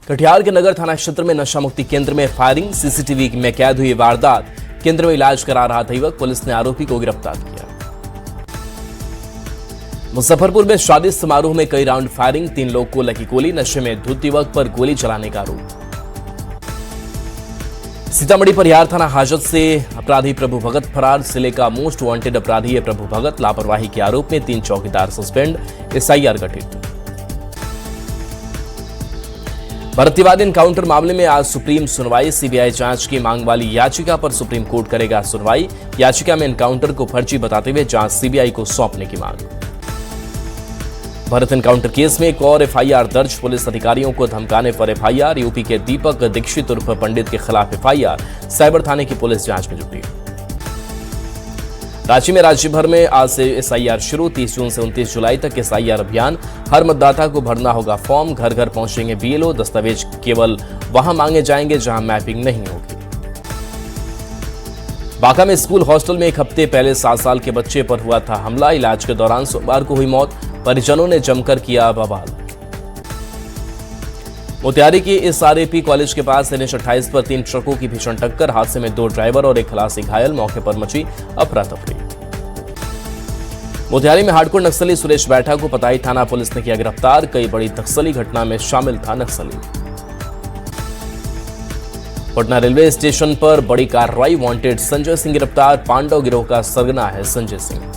कटिहार के नगर थाना क्षेत्र में नशा मुक्ति केंद्र में फायरिंग, सीसीटीवी में कैद हुई वारदात। केंद्र में इलाज करा रहा था युवक, पुलिस ने आरोपी को गिरफ्तार किया। मुजफ्फरपुर में शादी समारोह में कई राउंड फायरिंग, 3 लोग को लगी गोली। नशे में धुत युवक पर गोली चलाने का आरोप। सीतामढ़ी परिहार थाना हाजत से अपराधी प्रभु भगत फरार। जिले का मोस्ट वांटेड अपराधी है प्रभु भगत। लापरवाही के आरोप में 3 चौकीदार सस्पेंड, एसआईआर गठित। भरतीवादी एनकाउंटर मामले में आज सुप्रीम सुनवाई। सीबीआई जांच की मांग वाली याचिका पर सुप्रीम कोर्ट करेगा सुनवाई। याचिका में एनकाउंटर को फर्जी बताते हुए जांच सीबीआई को सौंपने की मांग। भरत एनकाउंटर केस में एक और एफआईआर दर्ज। पुलिस अधिकारियों को धमकाने पर एफआईआर। यूपी के दीपक दीक्षित उर्फ पंडित के खिलाफ एफआईआर। साइबर थाने की पुलिस जांच में जुटी। रांची में राज्य भर में आज से एसआईआर शुरू। 30 जून से 29 जुलाई तक एसआईआर अभियान। हर मतदाता को भरना होगा फॉर्म। घर घर पहुंचेंगे बीएलओ। दस्तावेज केवल वहां मांगे जाएंगे जहां मैपिंग नहीं होगी। बांका में स्कूल हॉस्टल में एक हफ्ते पहले 7 साल के बच्चे पर हुआ था हमला। इलाज के दौरान सोमवार को हुई मौत। परिजनों ने जमकर किया बवाल। मोतिहारी के एसआरएपी कॉलेज के पास NH-28 पर 3 ट्रकों की भीषण टक्कर। हादसे में 2 ड्राइवर और एक खलासी घायल। मौके पर मची अफरा तफरी। मोतिहारी में हार्डकोर नक्सली सुरेश बैठा को पताई थाना पुलिस ने किया गिरफ्तार। कई बड़ी नक्सली घटना में शामिल था नक्सली। पटना रेलवे स्टेशन पर बड़ी कार्रवाई। वांटेड संजय सिंह गिरफ्तार। पांडव गिरोह का सरगना है संजय सिंह।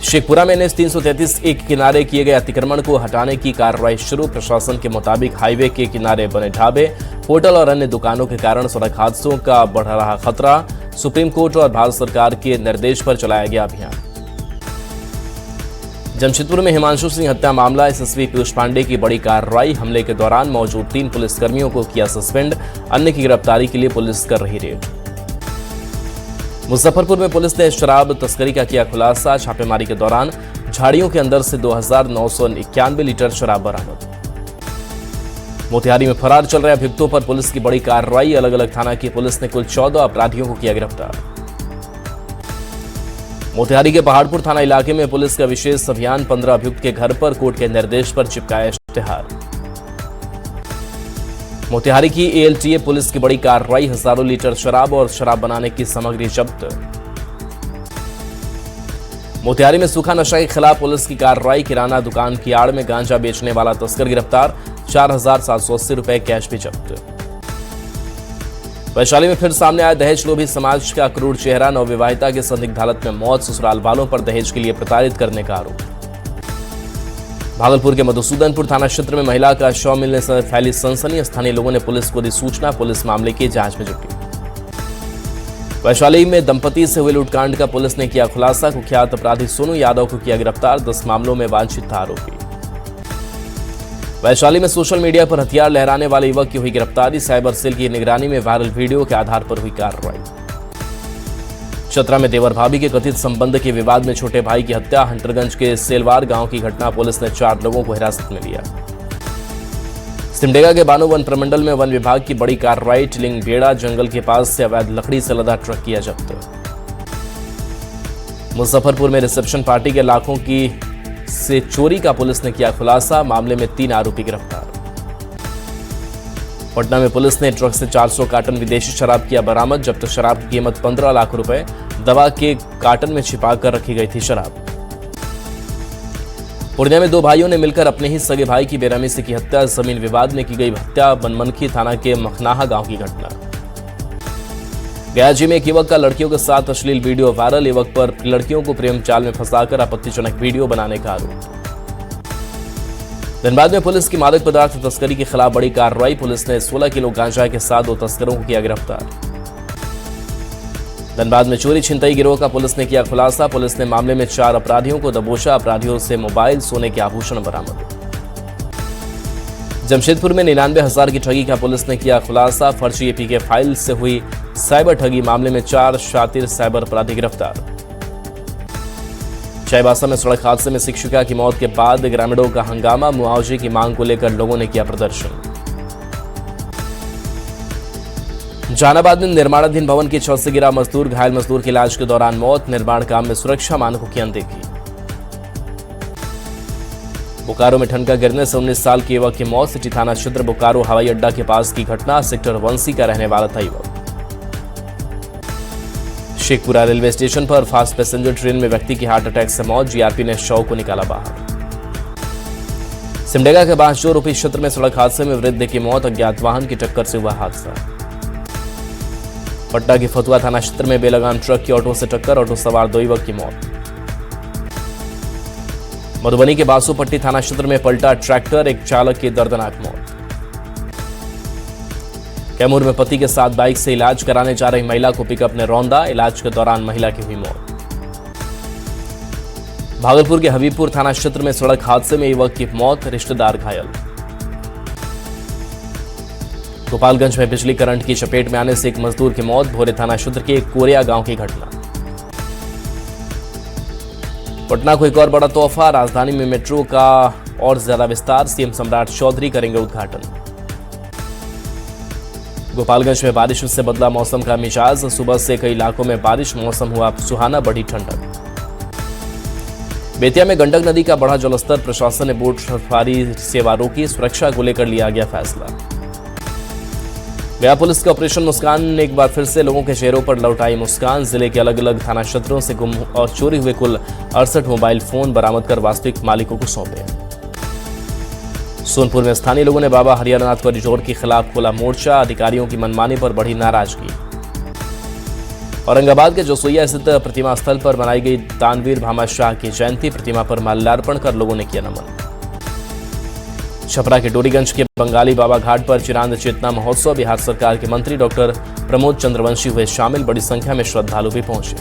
शेखपुरा में NH 333 एक किनारे किए गए अतिक्रमण को हटाने की कार्रवाई शुरू। प्रशासन के मुताबिक हाईवे के किनारे बने ढाबे, होटल और अन्य दुकानों के कारण सड़क हादसों का बढ़ रहा खतरा। सुप्रीम कोर्ट और भारत सरकार के निर्देश पर चलाया गया अभियान। जमशेदपुर में हिमांशु सिंह हत्या मामला। एसएसपी पीयूष पांडे की बड़ी कार्रवाई। हमले के दौरान मौजूद 3 पुलिसकर्मियों को किया सस्पेंड। अन्य की गिरफ्तारी के लिए पुलिस कर रही रेड। मुजफ्फरपुर में पुलिस ने शराब तस्करी का किया खुलासा। छापेमारी के दौरान झाड़ियों के अंदर से 2991 लीटर शराब बरामद। मोतिहारी में फरार चल रहे अभियुक्तों पर पुलिस की बड़ी कार्रवाई। अलग अलग थाना की पुलिस ने कुल 14 अपराधियों को किया गिरफ्तार। मोतिहारी के पहाड़पुर थाना इलाके में पुलिस का विशेष अभियान। 15 अभियुक्त के घर पर कोर्ट के निर्देश पर चिपकाया इश्तेहार। मोतिहारी की ALTA पुलिस की बड़ी कार्रवाई। हजारों लीटर शराब और शराब बनाने की सामग्री जब्त। मोतिहारी में सूखा नशा के खिलाफ पुलिस की कार्रवाई। किराना दुकान की आड़ में गांजा बेचने वाला तस्कर गिरफ्तार। 4780 रुपए कैश भी जब्त। वैशाली में फिर सामने आया दहेज लोभी समाज का क्रूर चेहरा। नवविवाहिता के संदिग्ध हालत में मौत। ससुराल वालों पर दहेज के लिए प्रताड़ित करने का आरोप। भागलपुर के मधुसूदनपुर थाना क्षेत्र में महिला का शव मिलने से फैली सनसनी। स्थानीय लोगों ने पुलिस को दी सूचना। पुलिस मामले की जांच में जुटी। वैशाली में दंपति से हुए लूटकांड का पुलिस ने किया खुलासा। कुख्यात अपराधी सोनू यादव को किया गिरफ्तार। 10 मामलों में वांछित था आरोपी। वैशाली में सोशल मीडिया पर हथियार लहराने वाले युवक की हुई गिरफ्तारी। साइबर सेल की निगरानी में वायरल वीडियो के आधार पर हुई कार्रवाई। चतरा में देवर भाभी के कथित संबंध के विवाद में छोटे भाई की हत्या। हंटरगंज के सेलवार गांव की घटना। पुलिस ने 4 लोगों को हिरासत में लिया। सिमडेगा के बानो वन प्रमंडल में वन विभाग की बड़ी कार्रवाई। टिलिंग बेड़ा जंगल के पास से अवैध लकड़ी से लदा ट्रक किया जब्त। मुजफ्फरपुर में रिसेप्शन पार्टी के लाखों की से चोरी का पुलिस ने किया खुलासा। मामले में 3 आरोपी गिरफ्तार। पटना में पुलिस ने ट्रक से 400 कार्टन विदेशी शराब किया बरामद। जब्त शराब की कीमत 15 लाख रुपए। दवा के कार्टन में छिपाकर रखी गई थी शराब। पूर्णिया में 2 भाइयों ने मिलकर अपने ही सगे भाई की बेरहमी से की हत्या। जमीन विवाद में की गई हत्या। बनमनखी थाना के मखनाहा गांव की घटना। गयाजी में एक युवक का लड़कियों के साथ अश्लील वीडियो वायरल। युवक पर लड़कियों को प्रेम जाल में फंसाकर आपत्तिजनक वीडियो बनाने का आरोप। धनबाद में पुलिस की मादक पदार्थ तस्करी के खिलाफ बड़ी कार्रवाई। पुलिस ने 16 किलो गांजा के साथ 2 तस्करों को किया गिरफ्तार। धनबाद में चोरी छिनतई गिरोह का पुलिस ने किया खुलासा। पुलिस ने मामले में 4 अपराधियों को दबोचा। अपराधियों से मोबाइल, सोने के आभूषण बरामद। जमशेदपुर में 99,000 की ठगी का पुलिस ने किया खुलासा। फर्जी APK फाइल से हुई साइबर ठगी मामले में 4 शातिर साइबर अपराधी गिरफ्तार। चाईबासा में सड़क हादसे में शिक्षिका की मौत के बाद ग्रामीणों का हंगामा। मुआवजे की मांग को लेकर लोगों ने किया प्रदर्शन। जहानाबाद में निर्माणाधीन भवन की छत से गिरा मजदूर। घायल मजदूर की इलाज के दौरान मौत। निर्माण काम में सुरक्षा मानकों की अनदेखी। बोकारो में ठनका गिरने से 19 साल के युवक की मौत। सिटी थाना क्षेत्र बोकारो हवाई अड्डा के पास की घटना। सेक्टर 1C का रहने वाला था युवक। शेखपुरा रेलवे स्टेशन पर फास्ट पैसेंजर ट्रेन में व्यक्ति की हार्ट अटैक से मौत। जीआरपी ने शव को निकाला बाहर। सिमडेगा के बांसजोर रूपी क्षेत्र में सड़क हादसे में वृद्ध की मौत। अज्ञात वाहन की टक्कर से हुआ हादसा। पटना के फतुहा थाना क्षेत्र में बेलगाम ट्रक की ऑटो से टक्कर। ऑटो सवार 2 युवक की मौत। मधुबनी के बासुपट्टी थाना क्षेत्र में पलटा ट्रैक्टर। एक चालक की दर्दनाक मौत। कैमूर में पति के साथ बाइक से इलाज कराने जा रही महिला को पिकअप ने रौंदा। इलाज के दौरान महिला की हुई मौत। भागलपुर के हबीबपुर थाना क्षेत्र में सड़क हादसे में युवक की मौत। रिश्तेदार घायल। गोपालगंज में बिजली करंट की चपेट में आने से एक मजदूर की मौत। भोरे थाना क्षेत्र के कोरिया गांव की घटना। पटना को एक और बड़ा तोहफा। राजधानी में मेट्रो का और ज्यादा विस्तार। सीएम सम्राट चौधरी करेंगे उद्घाटन। गोपालगंज में बारिश से बदला मौसम का मिजाज। सुबह से कई इलाकों में बारिश। मौसम हुआ सुहाना, बढ़ी ठंडक। बेतिया में गंडक नदी का बढ़ा जलस्तर। प्रशासन ने बोट सफारी सेवा रोकी। सुरक्षा को लेकर लिया गया फैसला। गया पुलिस के ऑपरेशन मुस्कान ने एक बार फिर से लोगों के चेहरों पर लौटाई मुस्कान। जिले के अलग अलग थाना क्षेत्रों से गुम और चोरी हुए कुल 68 मोबाइल फोन बरामद कर वास्तविक मालिकों को सौंपे। सोनपुर में स्थानीय लोगों ने बाबा हरिहरनाथ कॉरिडोर के खिलाफ खोला मोर्चा। अधिकारियों की मनमानी पर बढ़ी नाराजगी। औरंगाबाद के जोसोइया स्थित प्रतिमा स्थल पर मनाई गई दानवीर भामा शाह की जयंती। प्रतिमा पर माल्यार्पण कर लोगों ने किया नमन। छपरा के डोरीगंज के बंगाली बाबा घाट पर चिरांद चेतना महोत्सव। बिहार सरकार के मंत्री डॉक्टर प्रमोद चंद्रवंशी हुए शामिल। बड़ी संख्या में श्रद्धालु भी पहुंचे।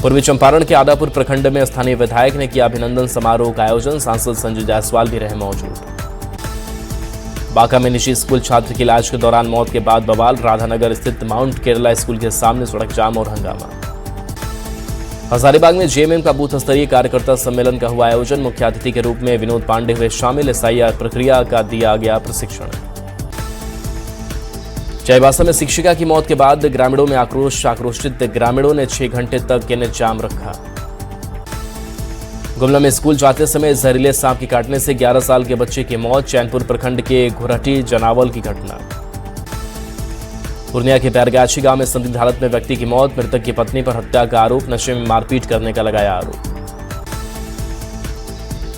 पूर्वी चंपारण के आदापुर प्रखंड में स्थानीय विधायक ने किया अभिनंदन समारोह का आयोजन। सांसद संजय जायसवाल भी रहे मौजूद। बांका में निजी स्कूल छात्र की इलाज के दौरान मौत के बाद बवाल। राधानगर स्थित माउंट केरला स्कूल के सामने सड़क जाम और हंगामा। हजारीबाग में जेएमएम का बूथ स्तरीय कार्यकर्ता सम्मेलन का हुआ आयोजन। मुख्य अतिथि के रूप में विनोद पांडे हुए शामिल। एसआईआर प्रक्रिया का दिया गया प्रशिक्षण। चाईबासा में शिक्षिका की मौत के बाद ग्रामीणों में आक्रोश। आक्रोशित ग्रामीणों ने 6 घंटे तक एनएच जाम रखा। गुमला में स्कूल जाते समय जहरीले सांप की काटने से 11 साल के बच्चे की मौत। चैनपुर प्रखंड के घुरहटी जनावल की घटना। पूर्णिया के पैरगाछी गांव में संदिग्ध हालत में व्यक्ति की मौत। मृतक की पत्नी पर हत्या का आरोप। नशे में मारपीट करने का लगाया आरोप।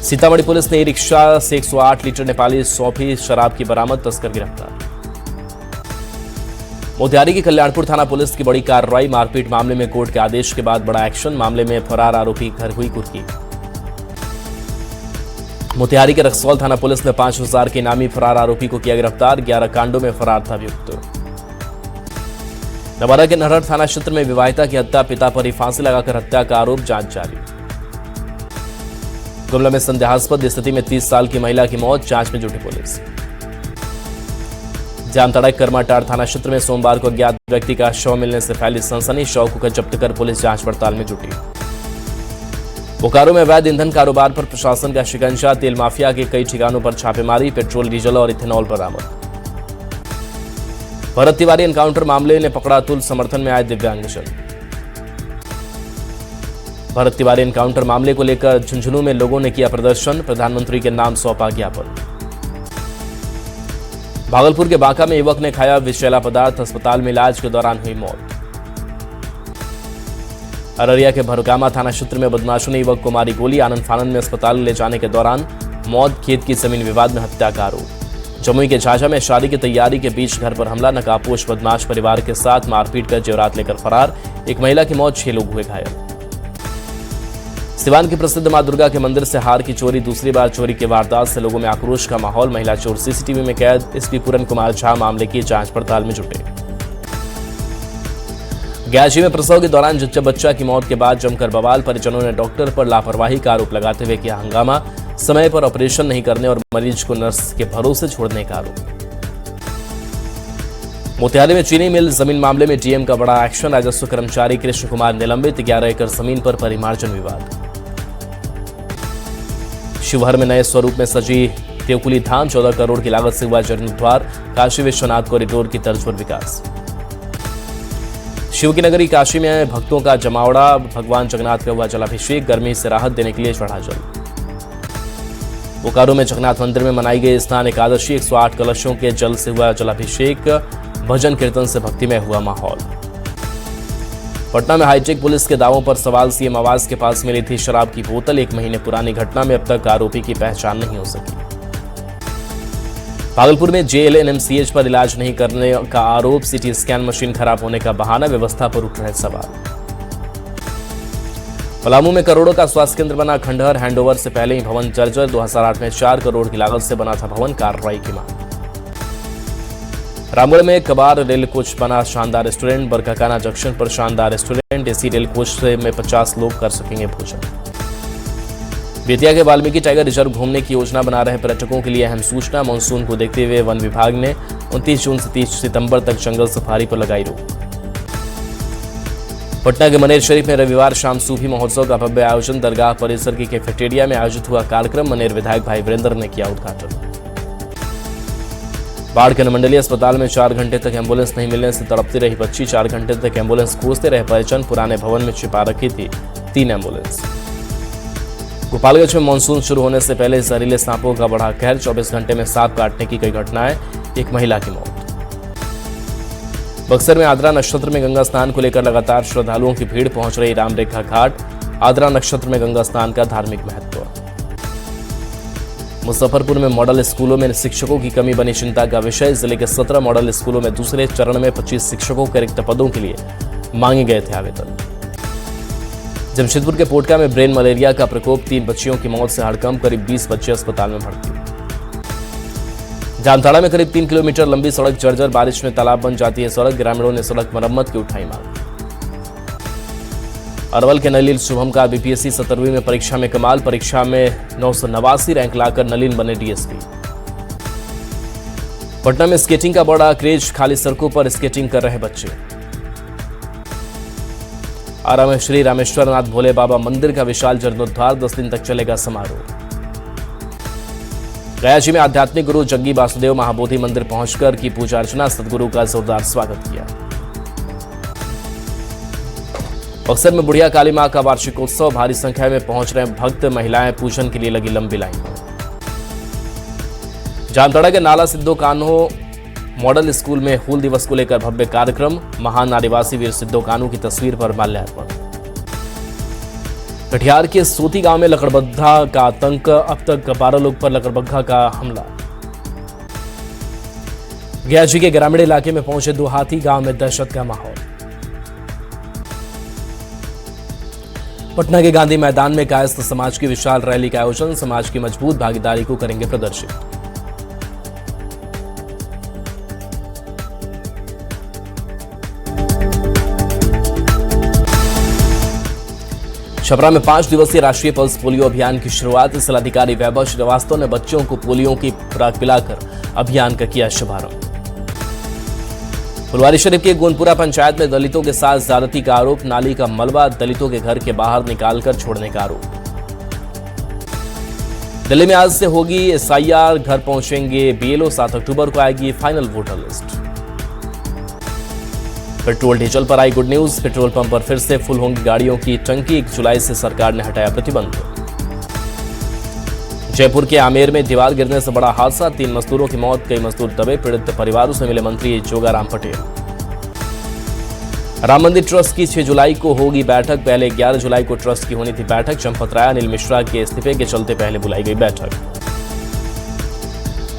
सीतामढ़ी पुलिस ने ई-रिक्शा से 108 लीटर नेपाली सौंफी शराब की बरामद। तस्कर गिरफ्तार। मोतिहारी की कल्याणपुर थाना पुलिस की बड़ी कार्रवाई। मारपीट मामले में कोर्ट के आदेश के बाद बड़ा एक्शन। मामले में फरार आरोपी घर हुई कुर्की। मोतिहारी के रक्सौल थाना पुलिस ने 5000 के इनामी फरार आरोपी को किया गिरफ्तार। 11 कांडों में फरार था अभियुक्त। नवादा के नरहट थाना क्षेत्र में विवाहिता की हत्या। पिता पर ही फांसी लगाकर हत्या का आरोप। जांच जारी। गुमला में संदेहास्पद स्थिति में 30 साल की महिला की मौत। जांच में जुटी पुलिस। जामताड़ा करमाटाड़ थाना क्षेत्र में सोमवार को अज्ञात व्यक्ति का शव मिलने से फैली सनसनी। शव को जब्त कर पुलिस जांच पड़ताल में जुटी। बोकारो में अवैध ईंधन कारोबार पर प्रशासन का शिकंजा। तेल माफिया के कई ठिकानों पर छापेमारी। पेट्रोल, डीजल और इथेनॉल बरामद। भरत तिवारी एनकाउंटर मामले ने पकड़ा अतुल। समर्थन में आए दिव्यांगजन। भरत तिवारी एनकाउंटर मामले को लेकर झुंझुनू में लोगों ने किया प्रदर्शन। प्रधानमंत्री के नाम सौंपा ज्ञापन। भागलपुर के बांका में युवक ने खाया विषैला पदार्थ। अस्पताल में इलाज के दौरान हुई मौत। अररिया के भरगामा थाना क्षेत्र में बदमाशों ने युवक को मारी गोली। आनंद फानंद में अस्पताल ले जाने के दौरान मौत। खेत की जमीन विवाद में हत्या का आरोप। जमुई के झाझा में शादी की तैयारी के बीच घर पर हमला। नकाबपोश बदमाश परिवार के साथ मारपीट कर जेवरात लेकर फरार। एक महिला की मौत, 6 लोग हुए घायल। सिवान की प्रसिद्ध मां दुर्गा के मंदिर से हार की चोरी। दूसरी बार चोरी के वारदात से लोगों में आक्रोश का माहौल। महिला चोर सीसीटीवी में कैद। एसपी पूरन कुमार झा मामले की जांच पड़ताल में जुटे। गयाजी में प्रसव के दौरान जच्चा बच्चा की मौत के बाद जमकर बवाल। परिजनों ने डॉक्टर पर लापरवाही का आरोप लगाते हुए किया हंगामा। समय पर ऑपरेशन नहीं करने और मरीज को नर्स के भरोसे छोड़ने का आरोप। मोतिहारी में चीनी मिल जमीन मामले में डीएम का बड़ा एक्शन। राजस्व कर्मचारी कृष्ण कुमार निलंबित। 11 एकड़ जमीन पर परिमार्जन विवाद। शिवहर में नए स्वरूप में सजी देवकुली धाम। 14 करोड़ की लागत से हुआ जीर्णोद्धार। काशी विश्वनाथ कॉरिडोर की तर्ज पर विकास। शिव की नगरी काशी में भक्तों का जमावड़ा। भगवान जगन्नाथ का हुआ जलाभिषेक। गर्मी से राहत देने के लिए चढ़ा जल। बोकारो में जगन्नाथ मंदिर में मनाई गई स्नान एकादशी। 108 कलशों के जल से हुआ जलाभिषेक। भजन कीर्तन से भक्तिमय हुआ माहौल। पटना में हाईटेक पुलिस के दावों पर सवाल। सीएम आवास के पास मिली थी शराब की बोतल। 1 महीने पुरानी घटना में अब तक आरोपी की पहचान नहीं हो सकी। भागलपुर में जेएलएनएमसीएच पर इलाज नहीं करने का आरोप। सीटी स्कैन मशीन खराब होने का बहाना। व्यवस्था पर उठ रहे सवाल। पलामू में करोड़ों का स्वास्थ्य केंद्र बना खंडहर। हैंडओवर से पहले ही भवन जर्जर। 2008 में 4 करोड़ की लागत से बना था भवन। कार्रवाई की मांग। रामगढ़ में कबार रेल कोच बना शानदार रेस्टोरेंट। बरकाकाना जंक्शन पर शानदार रेस्टोरेंट। एसी रेल कोच में 50 लोग कर सकेंगे भोजन। बेतिया के वाल्मीकि टाइगर रिजर्व घूमने की योजना बना रहे पर्यटकों के लिए अहम सूचना। मानसून को देखते हुए वन विभाग ने 29 जून से 30 सितंबर तक जंगल सफारी पर लगाई रोक। पटना के मनेर शरीफ में रविवार शाम सूफी महोत्सव का भव्य आयोजन। दरगाह परिसर की कैफेटेरिया में आयोजित हुआ कार्यक्रम। मनेर विधायक भाई वीरेंद्र ने किया उद्घाटन। बाढ़ के अनुमंडलीय अस्पताल में 4 घंटे तक एम्बुलेंस नहीं मिलने से तड़पती रही बच्ची। 4 घंटे तक एम्बुलेंस खोजते रहे परिजन। पुराने भवन में छिपा रखी थी 3 एम्बुलेंस। गोपालगंज में मानसून शुरू होने से पहले जहरीले सांपों का बढ़ा कहर। 24 घंटे में सांप काटने की कई घटनाएं। 1 महिला की मौत। बक्सर में आद्रा नक्षत्र में गंगा स्नान को लेकर लगातार श्रद्धालुओं की भीड़। पहुंच रही रामरेखा घाट। आद्रा नक्षत्र में गंगा स्नान का धार्मिक महत्व। मुजफ्फरपुर में मॉडल स्कूलों में शिक्षकों की कमी बनी चिंता का विषय। जिले के 17 मॉडल स्कूलों में दूसरे चरण में 25 शिक्षकों के रिक्त पदों के लिए मांगे गए थे आवेदन। जमशेदपुर के पोटका में ब्रेन मलेरिया का प्रकोप। 3 बच्चियों की मौत से हड़कंप। करीब 20 बच्चे अस्पताल में भर्ती। जामताड़ा में करीब 3 किलोमीटर लंबी सड़क जर्जर। बारिश में तालाब बन जाती है सड़क। ग्रामीणों ने सड़क मरम्मत की उठाई मांग। अरवल के नलिन शुभम का बीपीएससी 17वीं में परीक्षा में कमाल। परीक्षा में 989 रैंक लाकर नलिन बने डीएसपी। पटना में स्केटिंग का बड़ा क्रेज। खाली सड़कों पर स्केटिंग कर रहे बच्चे। आरा में श्री रामेश्वरनाथ भोले बाबा मंदिर का विशाल जीर्णोद्धार। 10 दिन तक चलेगा समारोह। गयाजी में आध्यात्मिक गुरु जग्गी वासुदेव महाबोधि मंदिर पहुंचकर की पूजा अर्चना। सदगुरु का जोरदार स्वागत किया। बक्सर में बुढ़िया काली मां का वार्षिकोत्सव। भारी संख्या में पहुंच रहे भक्त। महिलाएं पूजन के लिए लगी लंबी लाइन। जामताड़ा के नाला सिद्धो कान्हो मॉडल स्कूल में हूल दिवस को लेकर भव्य कार्यक्रम। महान आदिवासी वीर सिद्धो कान्हू की तस्वीर पर माल्यार्पण। कटिहार के सोती गांव में लकड़बग्घा का आतंक। अब तक 12 लोग पर लकड़बग्घा का हमला। गयाजी के ग्रामीण इलाके में पहुंचे 2 हाथी। गांव में दहशत का माहौल। पटना के गांधी मैदान में कायस्थ समाज की विशाल रैली का आयोजन। समाज की मजबूत भागीदारी को करेंगे प्रदर्शित। छपरा में 5 दिवसीय राष्ट्रीय पल्स पोलियो अभियान की शुरुआत। जिलाधिकारी वैभव श्रीवास्तव ने बच्चों को पोलियो की खुराक पिलाकर अभियान का किया शुभारंभ। फुलवारीशरीफ के गोंदपुरा पंचायत में दलितों के साथ ज्यादती का आरोप। नाली का मलबा दलितों के घर के बाहर निकालकर छोड़ने का आरोप। दिल्ली में आज से होगी एसआईआर। घर पहुंचेंगे बीएलओ। 7 अक्टूबर को आएगी final voter list. Petrol diesel पर आई गुड न्यूज। पेट्रोल पंप पर फिर से फुल होंगी गाड़ियों की टंकी। 1 जुलाई से सरकार ने हटाया प्रतिबंध। जयपुर के आमेर में दीवार गिरने से बड़ा हादसा। 3 मजदूरों की मौत। कई मजदूर दबे। पीड़ित परिवारों से मिले मंत्री जोगाराम पटेल। राम मंदिर ट्रस्ट की 6 जुलाई को होगी बैठक। पहले 11 जुलाई को ट्रस्ट की होनी थी बैठक। चंपत राय अनिल मिश्रा के इस्तीफे के चलते पहले बुलाई गई बैठक।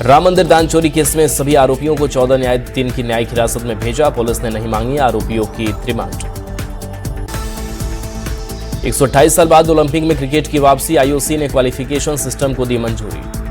राम मंदिर दान चोरी केस में सभी आरोपियों को 14 न्यायाधीश 3 की न्यायिक हिरासत में भेजा। पुलिस ने नहीं मांगी आरोपियों की रिमांड। 128 साल बाद ओलंपिक में क्रिकेट की वापसी। आईओसी ने क्वालिफिकेशन सिस्टम को दी मंजूरी।